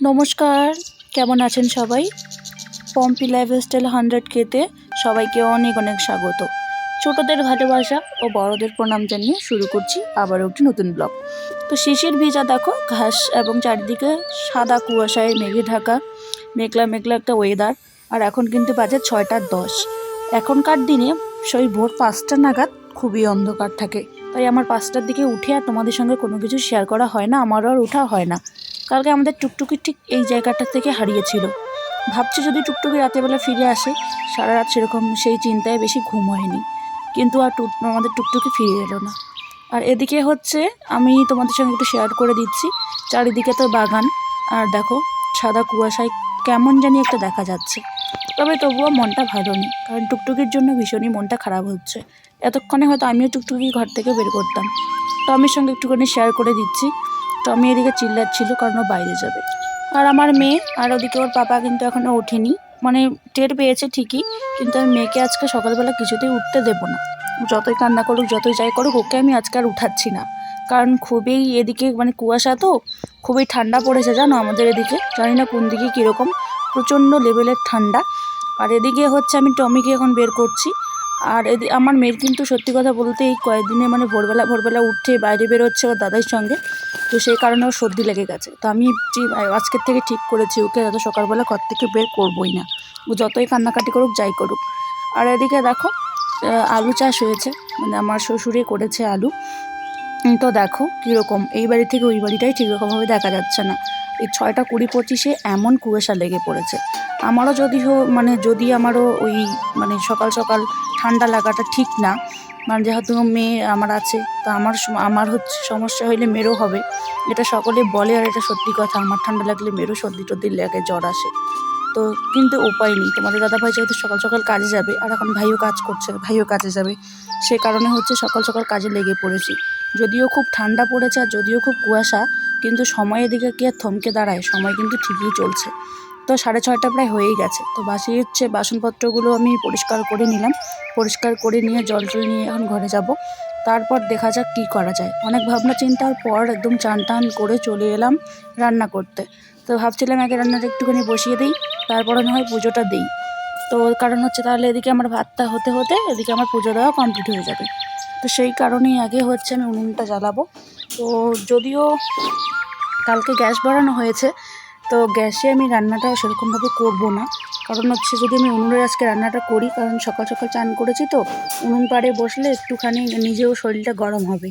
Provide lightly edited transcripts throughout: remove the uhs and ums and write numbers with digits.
নমস্কার, কেমন আছেন সবাই? পম্পি লাইফস্টাইল 100Kতে সবাইকে অনেক অনেক স্বাগত। ছোটদের ভালোবাসা ও বড়দের প্রণাম জানিয়ে শুরু করছি আবারও একটি নতুন ব্লগ। তো শিশির ভিজা দেখো ঘাস এবং চারিদিকে সাদা কুয়াশায় মেঘে ঢাকা মেঘলা মেঘলা একটা ওয়েদার। আর এখন কিন্তু বাজে 6:10। এখনকার দিনে সেই ভোর 5টা নাগাদ খুবই অন্ধকার থাকে, তাই আমার 5টার দিকে উঠে আর তোমাদের সঙ্গে কোনো কিছু শেয়ার করা হয় না, আমারও আর ওঠা হয় না। কালকে আমাদের টুকটুকি ঠিক এই জায়গাটা থেকে হারিয়েছিল। ভাবছি যদি টুকটুকি রাতেরবেলা ফিরে আসে, সারা রাত সেরকম সেই চিন্তায় বেশি ঘুম হয়নি, কিন্তু আর আমাদের টুকটুকি ফিরে এলো না। আর এদিকে হচ্ছে আমি তোমাদের সঙ্গে একটু শেয়ার করে দিচ্ছি, চারিদিকে তো বাগান, আর দেখো সাদা কুয়াশায় কেমন জানি একটা দেখা যাচ্ছে। তবে তবুও মনটা ভালো নেই, কারণ টুকটুকির জন্য ভীষণই মনটা খারাপ হচ্ছে। এতক্ষণে হয়তো আমিও টুকটুকি ঘর থেকে বের করতাম। টমির সঙ্গে একটুখানি শেয়ার করে দিচ্ছি। টমি এদিকে চিল্লাচ্ছিল কারণ ও বাইরে যাবে। আর আমার মেয়ে আর ওদিকে ওর পাপা কিন্তু এখনও ওঠেনি, মানে টের পেয়েছে ঠিকই, কিন্তু আমি মেয়েকে আজকে সকালবেলা কিছুতেই উঠতে দেবো না। যতই কান্না করুক, যতই যাই করুক, ওকে আমি আজকে আর উঠাচ্ছি না। কারণ খুবই এদিকে মানে কুয়াশা, তো খুবই ঠান্ডা পড়েছে জানো আমাদের এদিকে, জানি না কোন দিকে কীরকম, প্রচণ্ড লেভেলের ঠান্ডা। আর এদিকে হচ্ছে আমি টমিকে এখন বের করছি। আর আমার মেয়ের কিন্তু সত্যি কথা বলতে এই কয়েকদিনে মানে ভোরবেলা উঠে বাইরে বেরোচ্ছে ওর দাদার সঙ্গে, তো সেই কারণে ওর সর্দি লেগে গেছে। তো আমি আজকের থেকে ঠিক করেছি ওকে যত সকালবেলা ঘর থেকে বের করবোই না, ও যতই কান্নাকাটি করুক যাই করুক। আর এদিকে দেখো আলু চাষ হয়েছে, মানে আমার শ্বশুরে করেছে আলু। তো দেখো কীরকম, এই বাড়ি থেকে ওই বাড়িটাই ঠিক রকমভাবে দেখা যাচ্ছে না। এই 6:20-25 এমন কুয়াশা লেগে পড়েছে। আমারও যদি আমারও ওই মানে সকাল সকাল ঠান্ডা লাগাটা ঠিক না, মানে যেহেতু মেয়ে আমার আছে, তো আমার হচ্ছে সমস্যা হইলে মেয়েরও হবে, এটা সকলে বলে। আর এটা সত্যি কথা, আমার ঠান্ডা লাগলে মেয়েরও সর্দি টর্দি লাগে, জ্বর আসে। তো কিন্তু উপায় নেই, তোমাদের দাদাভাই যেহেতু সকাল সকাল কাজে যাবে, আর এখন ভাইও কাজ করছে, ভাইও কাজে যাবে, সে কারণে হচ্ছে সকাল সকাল কাজে লেগে পড়েছি। যদিও খুব ঠান্ডা পড়েছে আর যদিও খুব কুয়াশা, কিন্তু সময়ের দিকে কি আর থমকে দাঁড়ায়, সময় কিন্তু ঠিকই চলছে। তো 6:30 প্রায় হয়েই গেছে। তো বাসনপত্রগুলো আমি পরিষ্কার করে নিলাম, পরিষ্কার করে নিয়ে জল নিয়ে এখন ঘরে যাব। তারপর দেখা যাক কী করা যায়। অনেক ভাবনা চিন্তার পর একদম চান টান করে চলে এলাম রান্না করতে। তো ভাবছিলাম আগে রান্নাটা একটুখানি বসিয়ে দিই, তারপরে না হয় পুজোটা দিই। তো কারণ হচ্ছে তাহলে এদিকে আমার ভাতটা হতে হতে এদিকে আমার পুজো দেওয়া কমপ্লিট হয়ে যাবে। তো সেই কারণেই আগে হচ্ছে আমি উনুনটা জ্বালাবো। তো যদিও কালকে গ্যাস ভরানো হয়েছে, তো গ্যাসে আমি রান্নাটা সেরকমভাবে করবো না। কারণ হচ্ছে যদি আমি উনুনের আজকে রান্নাটা করি, কারণ সকাল সকাল চান করেছি, তো উনুন পাড়ে বসলে একটুখানি নিজেও শরীরটা গরম হবে।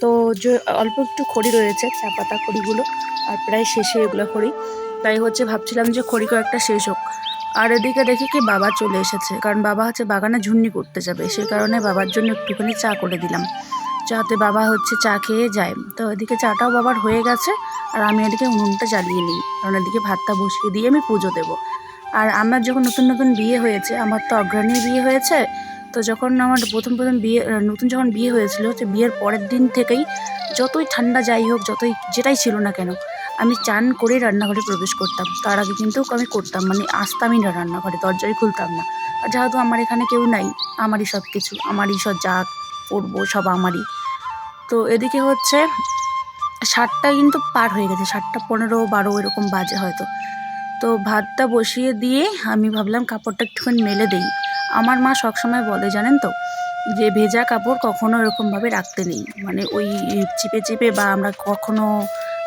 তো যে অল্প একটু খড়ি রয়েছে, চা পাতা খড়িগুলো, আর প্রায় শেষে এগুলো খড়ি, তাই হচ্ছে ভাবছিলাম যে খড়ি কয়েকটা শেষ হোক। আর এদিকে দেখি কি বাবা চলে এসেছে, কারণ বাবা হচ্ছে বাগানে ঝুন্নি করতে যাবে, সেই কারণে বাবার জন্য একটুখানি চা করে দিলাম, যাতে বাবা হচ্ছে চা খেয়ে যায়। তো এদিকে চাটাও বাবার হয়ে গেছে, আর আমি এদিকে উনুনটা জ্বালিয়ে নিই, কারণ এদিকে ভাতটা বসিয়ে দিয়ে আমি পুজো দেবো। আর আমার যখন নতুন নতুন বিয়ে হয়েছে, আমার তো অগ্রণী বিয়ে হয়েছে, তো যখন আমার প্রথম নতুন যখন বিয়ে হয়েছিল, তো বিয়ের পরের দিন থেকেই যতই ঠান্ডা যাই হোক, যেটাই ছিল না কেন, আমি চান করে রান্নাঘরে প্রবেশ করতাম। তার আগে কিন্তু আমি করতাম, মানে আসতামই না রান্নাঘরে, দরজাই খুলতাম না। আর যেহেতু আমার এখানে কেউ নাই, আমারই সব কিছু, আমারই সব যা করবো সব আমারই। তো এদিকে হচ্ছে 7টা কিন্তু পার হয়ে গেছে, 7:15-12 এরকম বাজে হয়তো। তো ভাতটা বসিয়ে দিয়ে আমি ভাবলাম কাপড়টা একটুখানি মেলে দিই। আমার মা সবসময় বলে জানেন তো, যে ভেজা কাপড় কখনো এরকমভাবে রাখতে নেই, মানে ওই চিপে চিপে, বা আমরা কখনো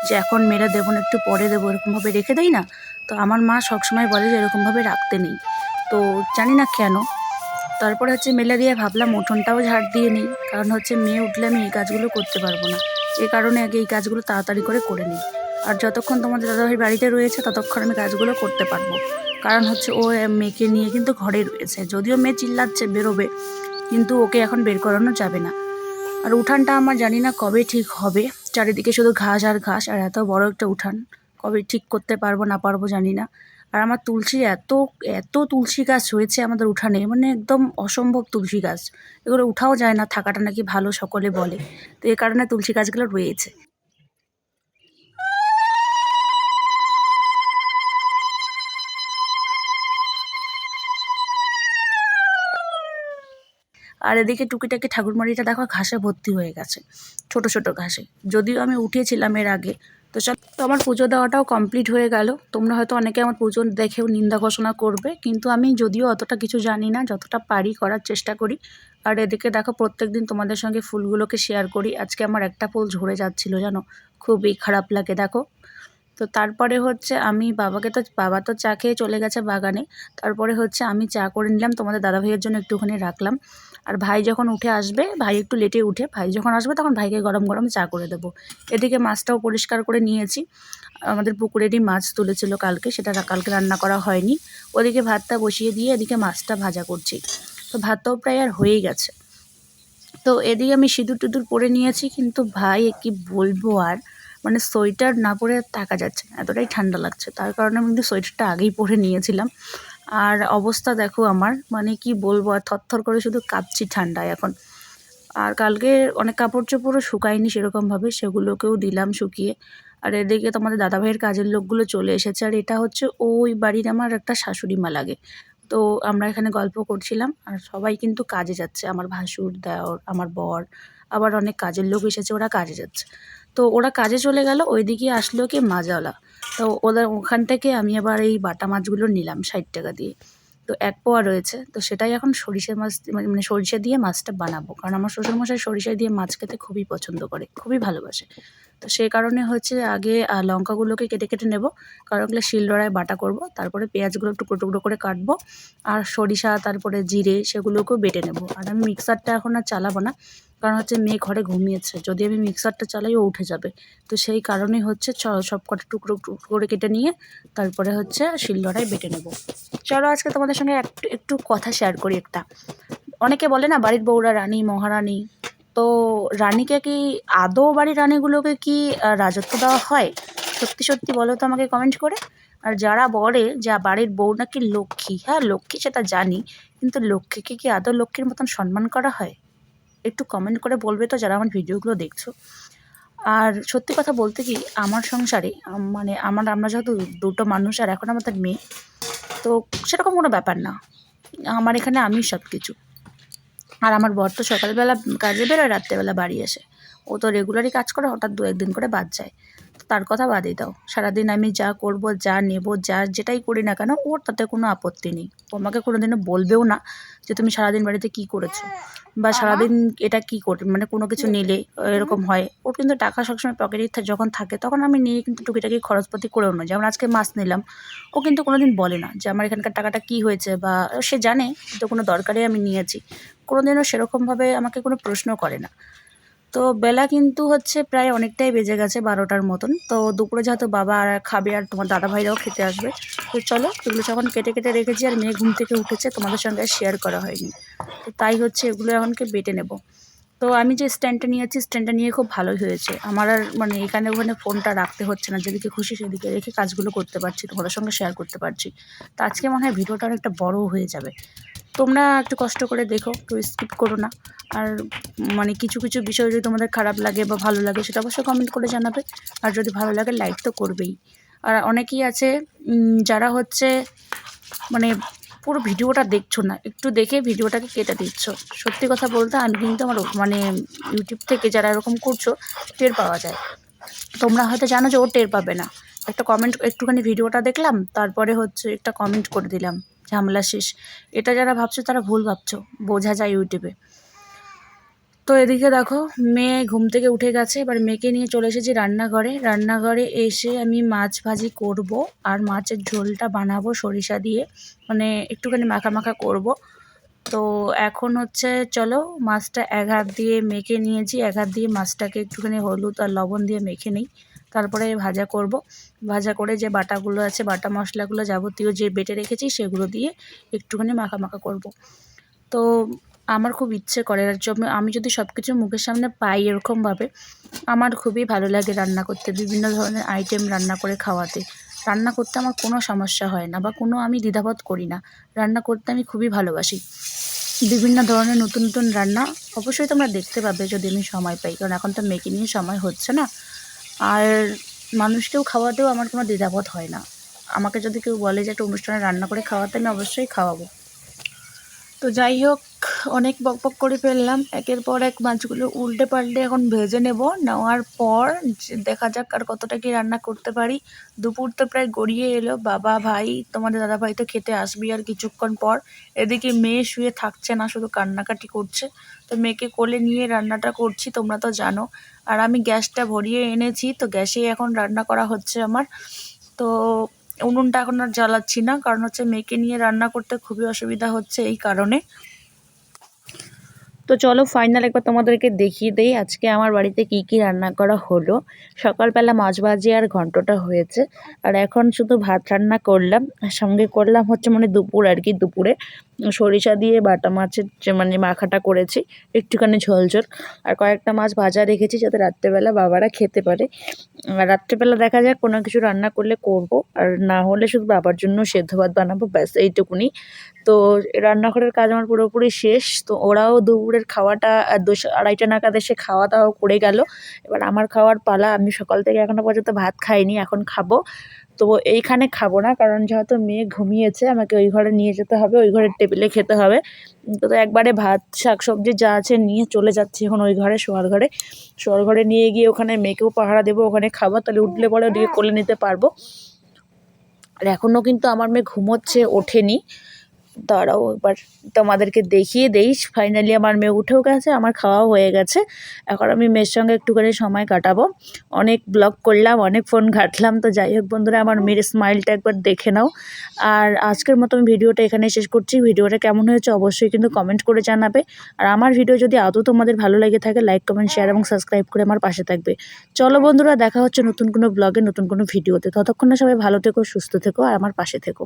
যে এখন মেলে দেবো না একটু পরে দেবো এরকমভাবে রেখে দেই না। তো আমার মা সবসময় বলে যে এরকমভাবে রাখতে নেই, তো জানি না কেন। তারপরে হচ্ছে মেলে দিয়ে ভাবলাম উঠোনটাও ঝাড় দিয়ে নিই, কারণ হচ্ছে মেয়ে উঠলে আমি এই কাজগুলো করতে পারবো না, এই কারণে আগে এই কাজগুলো তাড়াতাড়ি করে নিই। আর যতক্ষণ তোমাদের দাদাভাই বাড়িতে রয়েছে ততক্ষণ আমি কাজগুলো করতে পারবো, কারণ হচ্ছে ও মেয়েকে নিয়ে কিন্তু ঘরে রয়েছে। যদিও মেয়ে চিল্লাচ্ছে বেরোবে, কিন্তু ওকে এখন বের করানো যাবে না। আর উঠানটা আমার জানি না কবে ঠিক হবে, চারিদিকে শুধু ঘাস আর ঘাস, আর এত বড় একটা উঠান কবে ঠিক করতে পারবো না পারবো জানি না। আর আমার এত এত তুলসী গাছ হয়েছে আমাদের উঠানে, মানে একদম অসম্ভব তুলসী গাছ, এগুলো উঠাও যায় না, থাকাটা নাকি ভালো সকলে বলে, তো এই কারণে তুলসী গাছগুলো রয়েছে। আর এদিকে টুকিটাকি ঠাকুরমারিটা দেখো ঘাসে ভর্তি হয়ে গেছে, ছোট ছোট ঘাসে, যদিও আমি উঠিয়েছিলাম এর আগে। তো চল তো আমার পুজো দেওয়াটাও কমপ্লিট হয়ে গেল। তোমরা হয়তো অনেকে আমার পুজো দেখেও নিন্দা ঘোষণা করবে, কিন্তু আমি যদিও অতটা কিছু জানি না, যতটা পারি করার চেষ্টা করি। আর এদিকে দেখো প্রত্যেকদিন তোমাদের সঙ্গে ফুলগুলোকে শেয়ার করি। আজকে আমার একটা ফুল ঝরে যাচ্ছিল, জানো, খুবই খারাপ লাগে দেখো। তো তারপরে হচ্ছে আমি বাবা তো চা খেয়ে চলে গেছে বাগানে। তারপরে হচ্ছে আমি চা করে নিলাম, তোমাদের দাদাভাইয়ের জন্য একটুখানি রাখলাম। আর ভাই যখন উঠে আসবে, ভাই একটু লেটে উঠে, ভাই যখন আসবে তখন ভাইকে গরম গরম চা করে দেবো। এদিকে মাছটাও পরিষ্কার করে নিয়েছি। আমাদের পুকুরেরই মাছ তুলেছিল কালকে, সেটা কালকে রান্না করা হয়নি। ওদিকে ভাতটা বসিয়ে দিয়ে এদিকে মাছটা ভাজা করছি। তো ভাতটাও প্রায় আর হয়েই গেছে। তো এদিকে আমি সিঁদুর টিঁদুর পরে নিয়েছি, কিন্তু ভাই কি বলবো আর, মানে সোয়েটার না পরে আর থাকা যাচ্ছে না, এতটাই ঠান্ডা লাগছে। তার কারণে আমি কিন্তু সোয়েটারটা আগেই পরে নিয়েছিলাম। আর অবস্থা দেখো আমার, মানে কি বলবো আর, থরথর করে শুধু কাঁপছি ঠান্ডায় এখন। আর কালকে অনেক কাপড় চোপড়ও শুকায়নি সেরকমভাবে, সেগুলোকেও দিলাম শুকিয়ে। আর এদিকে তোমাদের দাদাভাইয়ের কাজের লোকগুলো চলে এসেছে। আর এটা হচ্ছে ওই বাড়ির আমার একটা শাশুড়ি মা লাগে। তো আমরা এখানে গল্প করছিলাম, আর সবাই কিন্তু কাজে যাচ্ছে, আমার ভাসুর, দেওর, আমার বর, আবার অনেক কাজের লোক এসেছে, ওরা কাজে যাচ্ছে। তো ওরা কাজে চলে গেল, ওইদিকে আসলো কি মাছওয়ালা। তো ওদের ওখান থেকে আমি আবার এই বাটা মাছগুলো নিলাম 60 টাকা দিয়ে। তো 1 পোয়া রয়েছে, তো সেটাই এখন সরিষা মাছ মানে সরিষা দিয়ে মাছটা বানাবো, কারণ আমার শ্বশুরমশাই সরিষা দিয়ে মাছ খেতে খুবই পছন্দ করে, খুবই ভালোবাসে। তো সেই কারণে হচ্ছে আগে লঙ্কাগুলোকে কেটে কেটে নেব, কারণ ওগুলো শিলনোড়ায় বাটা করব। তারপরে পেঁয়াজগুলো টুকরো টুকরো করে কাটবো, আর সরিষা তারপরে জিরে সেগুলোকেও বেটে নেব। আর আমি মিক্সারটা এখন আর চালাবো না, কারণ হচ্ছে মেয়ে ঘরে ঘুমিয়েছে, যদি আমি মিক্সারটা চালাই ও উঠে যাবে। তো সেই কারণেই হচ্ছে সব কটা টুকরো টুকরো করে কেটে নিয়ে তারপরে হচ্ছে শিলনোড়ায় বেটে নেব। চলো আজকে তোমাদের সঙ্গে একটু একটু কথা শেয়ার করি একটা। অনেকে বলে না বাড়ির বউরা রানী মহারানী, তো রানীকে কি আদৌ বাড়ির রানীগুলোকে কি রাজত্ব দেওয়া হয়? সত্যি সত্যি বলো তো আমাকে কমেন্ট করে। আর যারা বলে যে বাড়ির বউ নাকি লক্ষ্মী, হ্যাঁ লক্ষ্মী সেটা জানি, কিন্তু লক্ষ্মীকে কি আদৌ লক্ষ্মীর মতন সম্মান করা হয়? একটু কমেন্ট করে বলবে তো যারা আমার ভিডিওগুলো দেখছো। আর সত্যি কথা বলতে কি, আমার সংসারে মানে আমরা যেহেতু দুটো মানুষ, আর এখন আমাদের মেয়ে, তো সেরকম কোনো ব্যাপার না। আমার এখানে আমি সব কিছু। আর আমার বর তো সকালবেলা কাজে বেরোয়, রাত্রেবেলা বাড়ি আসে। ও তো রেগুলারই কাজ করে, হঠাৎ 2-1 দিন করে বাদ যায়। তো তার কথা বাদই দাও, সারাদিন আমি যা করব, যা নেব, যেটাই করি না কেন, ওর তাতে কোনো আপত্তি নেই। ও আমাকে কোনোদিনও বলবেও না যে তুমি সারাদিন বাড়িতে কী করেছো, বা সারাদিন এটা কী করে, মানে কোনো কিছু নিলে এরকম হয়। ওর কিন্তু টাকা সবসময় পকেটেই যখন থাকে তখন আমি নিয়ে কিন্তু টুকিটাকি খরচপাতি করেও না। যেমন আজকে মাছ নিলাম, ও কিন্তু কোনোদিন বলে না যে আমার এখানকার টাকাটা কী হয়েছে, বা সে জানে তো কোনো দরকারে আমি নিয়েছি। কোনোদিনও সেরকমভাবে আমাকে কোনো প্রশ্ন করে না। তো বেলা কিন্তু হচ্ছে প্রায় অনেকটাই বেজে গেছে, 12টার মতন। তো দুপুরে যেহেতু বাবা আর খাবে, আর তোমার দাদাভাইরাও খেতে আসবে, তো চলো এগুলো যখন কেটে কেটে রেখেছি, আর মেয়ে ঘুম থেকে উঠেছে, তোমাদের সঙ্গে আর শেয়ার করা হয়নি। তো তাই হচ্ছে এগুলো এখনকে বেটে নেব। তো আমি যে স্ট্যান্ডটা নিয়েছি, স্ট্যান্ডটা নিয়ে খুব ভালোই হয়েছে আমার। আর মানে এখানে ওখানে ফোনটা রাখতে হচ্ছে না, যেদিকে খুশি সেদিকে রেখে কাজগুলো করতে পারছি, তোমাদের সঙ্গে শেয়ার করতে পারছি। তো আজকে মনে হয় ভিডিওটা অনেকটা বড় হয়ে যাবে। তোমরা একটু কষ্ট করে দেখো, একটু স্কিপ করো না। আর মানে কিছু কিছু বিষয় যদি তোমাদের খারাপ লাগে বা ভালো লাগে, সেটা অবশ্যই কমেন্ট করে জানাবে। আর যদি ভালো লাগে লাইক তো করবেই। আর অনেকেই আছে যারা হচ্ছে মানে পুরো ভিডিওটা দেখছো না, একটু দেখে ভিডিওটাকে কেটে দিচ্ছ। সত্যি কথা বলতে আমি কিন্তু আমার মানে ইউটিউব থেকে যারা এরকম করছো, টের পাওয়া যায়। তোমরা হয়তো জানো যে ও টের পাবে না, একটা কমেন্ট, একটুখানি ভিডিওটা দেখলাম, তারপরে হচ্ছে একটা কমেন্ট করে দিলাম, ঝামেলা শেষ। এটা যারা ভাবছো তারা ভুল ভাবছো, বোঝা যায় ইউটিউবে। তো এদিকে দেখো মেয়ে ঘুম থেকে উঠে গেছে, এবার মেয়েকে নিয়ে চলে এসেছি রান্নাঘরে। রান্নাঘরে এসে আমি মাছ ভাজি করব, আর মাছের ঝোলটা বানাবো সরিষা দিয়ে, মানে একটুখানি মাখা মাখা করব। তো এখন হচ্ছে চলো মাছটা এক হাত দিয়ে মেখে নিয়েছি, এক হাত দিয়ে মাছটাকে একটুখানি হলুদ আর লবণ দিয়ে মেখে নিই, তারপরে ভাজা করব। ভাজা করে যে বাটাগুলো আছে, বাটা মশলাগুলো যাবতীয় যে বেটে রেখেছি, সেগুলো দিয়ে একটুখানি মাখা মাখা করব। তো আমার খুব ইচ্ছে করে, আর আমি যদি সব কিছু মুখের সামনে পাই এরকমভাবে, আমার খুবই ভালো লাগে রান্না করতে, বিভিন্ন ধরনের আইটেম রান্না করে খাওয়াতে। রান্না করতে আমার কোনো সমস্যা হয় না, বা কোনো আমি দ্বিধাবোধ করি না। রান্না করতে আমি খুবই ভালোবাসি। বিভিন্ন ধরনের নতুন নতুন রান্না অবশ্যই তোমরা দেখতে পাবে যদি আমি সময় পাই, কারণ এখন তো মেয়েকে নিয়ে সময় হচ্ছে না। আর মানুষকেও খাওয়াতেও আমার কোনো দ্বিধাবোধ হয় না। আমাকে যদি কেউ বলে যে একটা অনুষ্ঠানে রান্না করে খাওয়াতে, আমি অবশ্যই খাওয়াবো। তো যাই হোক, অনেক বকবক করে ফেললাম। একের পর এক মাছগুলো উল্টে পাল্টে এখন ভেজে নেব। নেওয়ার পর দেখা যাক আর কতটা কি রান্না করতে পারি। দুপুর তো প্রায় গড়িয়ে এলো। বাবা, ভাই, তোমাদের দাদাভাই তো খেতে আসবেই আর কিছুক্ষণ পর। এদিকে মেয়ে শুয়ে থাকছে না, শুধু কান্নাকাটি করছে। তো মেয়েকে কোলে নিয়ে রান্নাটা করছি, তোমরা তো জানো। আর আমি গ্যাসটা ভরিয়ে এনেছি, তো গ্যাসেই এখন রান্না করা হচ্ছে আমার। তো উনুনটা এখন আর জ্বালাচ্ছি না, কারণ হচ্ছে মেয়েকে নিয়ে রান্না করতে খুবই অসুবিধা হচ্ছে এই কারণে। তো চলো ফাইনাল একবার তোমাদেরকে দেখিয়ে দেই আজকে আমার বাড়িতে কি কি রান্না করা হলো। সকালবেলা মাছ ভাজি আর ঘন্টটা হয়েছে, আর এখন শুধু ভাত রান্না করলাম। আর সঙ্গে করলাম হচ্ছে দুপুর আর কি, দুপুরে সরিষা দিয়ে বাটা মাছের যে মাখাটা করেছি, একটুখানি ঝোল ঝোল। আর কয়েকটা মাছ ভাজা রেখেছি যাতে রাত্রেবেলা বাবারা খেতে পারে। আর রাত্রেবেলা দেখা যাক কোনো কিছু রান্না করলে করব, আর না হলে শুধু বাবার জন্য সেদ্ধ ভাত বানাবো, ব্যাস এইটুকুনি। তো রান্নাঘরের কাজ আমার পুরোপুরি শেষ। তো ওরাও দুপুরের খাওয়াটা 2:30 নাগাদ এসে খাওয়া দাওয়া করে গেল। এবার আমার খাওয়ার পালা। আমি সকাল থেকে এখনো পর্যন্ত ভাত খাইনি, এখন খাবো। তো এইখানে খাবো না, কারণ যেহেতু মেয়ে ঘুমিয়েছে, আমাকে ওই ঘরে নিয়ে যেতে হবে, ওই ঘরের টেবিলে খেতে হবে। তো একবারে ভাত শাকসবজি যা আছে নিয়ে চলে যাচ্ছি এখন ওই ঘরে, শোয়ার ঘরে নিয়ে গিয়ে ওখানে মেয়েকেও পাহারা দেবো, ওখানে খাবো, তাহলে উঠলে পরে ওদিকে কোলে নিতে পারবো। আর এখনও কিন্তু আমার মেয়ে ঘুমোচ্ছে, ওঠেনি। দাঁড়াও এবার তোমাদেরকে দেখিয়ে দেই। ফাইনালি আমার মেয়ে উঠেও গেছে, আমার খাওয়াও হয়ে গেছে। এখন আমি মেয়ের সঙ্গে একটুখানি সময় কাটাবো। অনেক ব্লগ করলাম, অনেক ফোন ঘাটলাম। তো যাই হোক বন্ধুরা, আমার মেয়ের স্মাইলটা একবার দেখে নাও। আর আজকের মতন ভিডিওটা এখানে শেষ করছি। ভিডিওটা কেমন হয়েছে অবশ্যই কিন্তু কমেন্ট করে জানাবে। আর আমার ভিডিও যদি আদৌ তোমাদের ভালো লেগে থাকে, লাইক, কমেন্ট, শেয়ার এবং সাবস্ক্রাইব করে আমার পাশে থাকবে। চলো বন্ধুরা, দেখা হচ্ছে নতুন কোনো ব্লগে, নতুন কোনো ভিডিওতে। ততক্ষণ না সবাই ভালো থেকো, সুস্থ থেকো আর আমার পাশে থেকো।